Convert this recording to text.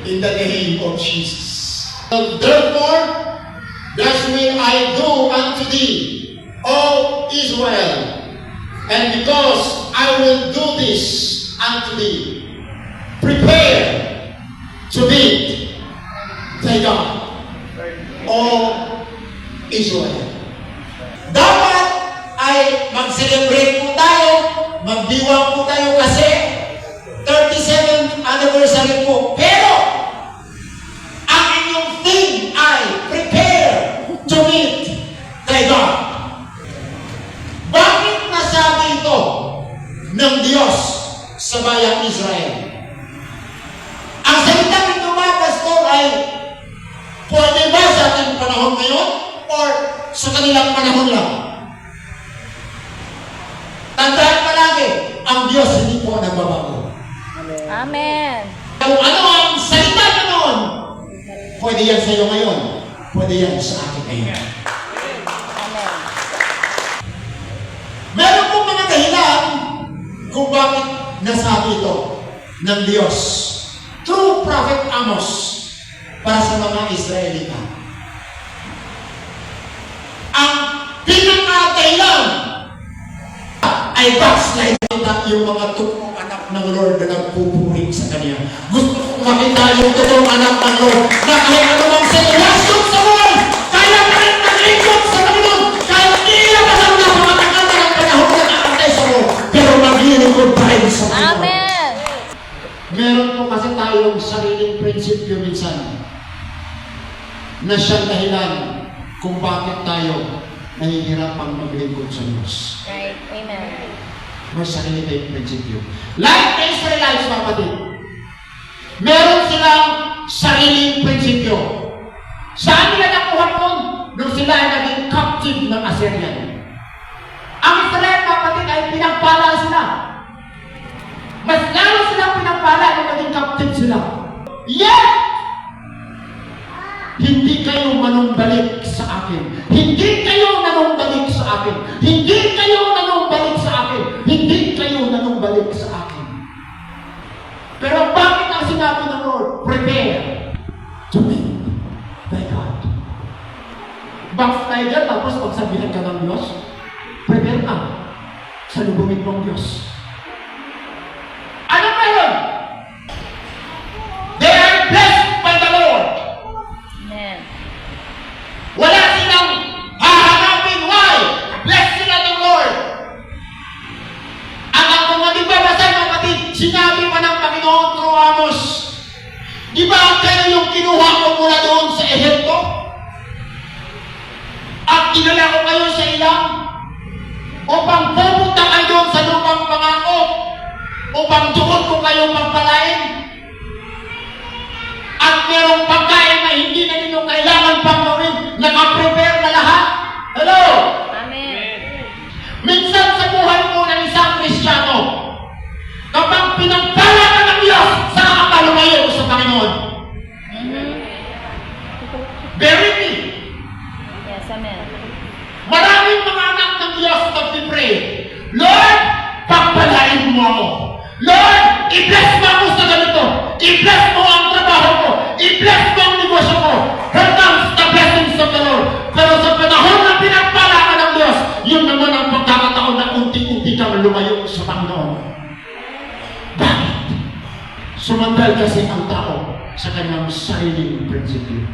in the name of Jesus. Therefore, thus will I do unto thee, O Israel, and because I will do this unto thee, prepare to meet thy God, O Israel. Dapat ay mag-celebrate po tayo, magdiwang po tayo kasi 37th anniversary po. Pero, ang inyong theme ay prepare to meet thy God. Bakit nasabi ito ng Diyos sa bayang Israel? Ang salitang ito ba, Pastor, ay pwede ba sa ating panahon ngayon or sa kanilang panahon lang? Tandaan palagi, ang Diyos hindi po nagbabago. Amen. Kung ano ang salita na noon, pwede yan sa iyo ngayon, pwede yan sa akin ngayon. Amen. Meron pong mga dahilan kung bakit nasabi ito ng Diyos through Prophet Amos para sa mga Israelita. Ang pinaka-dahilan ay backslide na yung mga totoong anak ng Lord na nagpupuri sa Kanya. Gusto kong makita yung totoong anak ng Lord na kahit anumang sitwasyon sa buhay, kaya pa rin nag-ikot sa Panginoon, kahit nila pa sa mga pamatagal na ng panahon na nakantay sa Lord, pero maglilingkod pa rin sa Panginoon. Amen. Meron po kasi tayong sariling prinsipyo minsan na siyang dahilan kung bakit tayo nahihirapang maglingkod sa Diyos. Right. Amen. May sarili tayong prinsipyo. Like the Israelites, kapatid, meron silang sariling prinsipyo. Saan nila nakuha nun? Nung sila ay naging captive ng Assyrian. Ang Israel, kapatid, ay pinagpala sila. Mas lalo silang pinagpala nung naging captive sila. Yet, hindi kayo manumbalik sa akin. Hindi kayo nanumbalik sa akin. Hindi kayo nanumbalik sa akin. Hindi kayo nanumbalik sa akin. Pero bakit ang sinabi ng Lord? Prepare to meet thy God. Backslider, tapos pagsabihan ka ng Diyos, prepare ka sa lubungin mong Diyos. Ano ba yun? They are blessed by the Lord. Amen. Wala silang hahanapin. Why? Bless sila ng Lord. At ang mga nagbabasa, kapatid, sinabi pa ng Panginoon through Amos, di ba kayo yung kinuha ko mula doon sa Ehipto? At kinala ko kayo sa ilang upang pupunta kayo doon sa lupang pangako upang doon ko kayo pagpalain. At merong pagkain na hindi na ninyo kailangan pang gawin. Naka-prepare na lahat. Hello? Amen. Minsan sa buhay mo ng isang Kristiyano, kapag pinagpala ka ng Diyos, saan ka lumayo sa Panginoon? Bury me. Yes, amen. Maraming mga anak ng Diyos nagpipray, Lord, pagpalain mo ako. Lord, i-bless mo ako sa ganito. I-bless mo ang trabaho ko. I-bless mo ang negosyo ko. Here comes the blessings of the Lord. Pero sa panahon na pinagpala ka ng Diyos, yun naman ang pagkakataon na unti-unti kang lumayo sa Panginoon. Bakit? Sumantal kasi ang tao sa kanyang sariling prinsipyo.